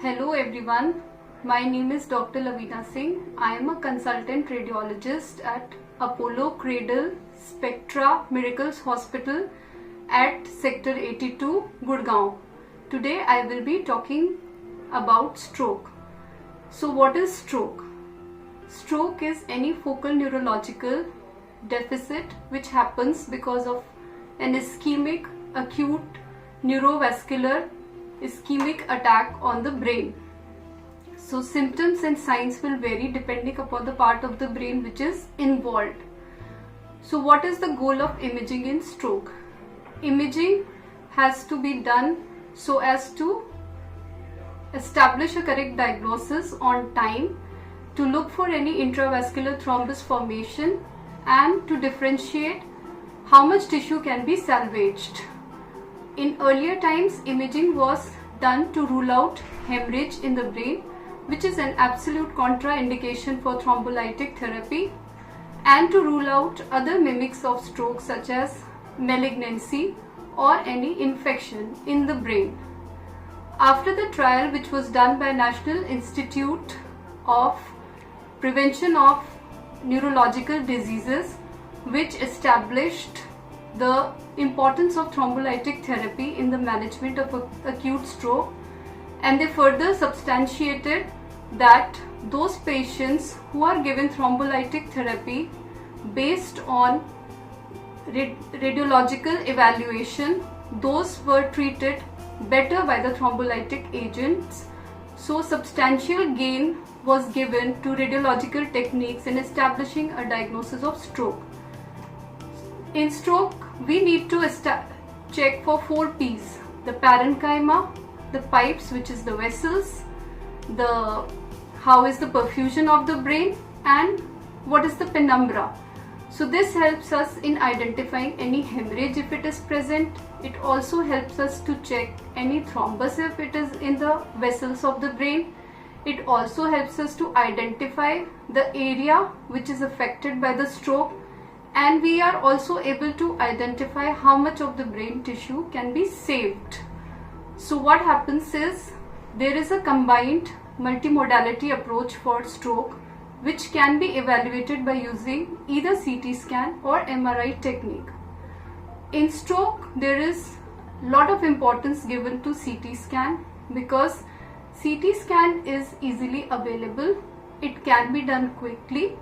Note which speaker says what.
Speaker 1: Hello everyone, my name is Dr. Lavina Singh. I am a consultant radiologist at Apollo Cradle Spectra Miracles Hospital at Sector 82, Gurgaon. Today I will be talking about stroke. So what is stroke? Stroke is any focal neurological deficit which happens because of an ischemic acute neurovascular ischemic attack on the brain. So symptoms and signs will vary depending upon the part of the brain which is involved. So what is the goal of imaging in stroke? Imaging has to be done so as to establish a correct diagnosis on time, to look for any intravascular thrombus formation and to differentiate how much tissue can be salvaged. In earlier times, imaging was done to rule out hemorrhage in the brain, which is an absolute contraindication for thrombolytic therapy, and to rule out other mimics of stroke such as malignancy or any infection in the brain. After the trial which was done by National Institute of Prevention of Neurological Diseases, which established the importance of thrombolytic therapy in the management of acute stroke, and they further substantiated that those patients who are given thrombolytic therapy based on radiological evaluation, those were treated better by the thrombolytic agents. So substantial gain was given to radiological techniques in establishing a diagnosis of stroke. In stroke, we need to check for 4 P's: the parenchyma, the pipes, which is the vessels, how is the perfusion of the brain, and what is the penumbra. So this helps us in identifying any hemorrhage if it is present. It also helps us to check any thrombus if it is in the vessels of the brain. It also helps us to identify the area which is affected by the stroke, and we are also able to identify how much of the brain tissue can be saved. So what happens is, there is a combined multimodality approach for stroke which can be evaluated by using either CT scan or MRI technique. In stroke, there is a lot of importance given to CT scan because CT scan is easily available. It can be done quickly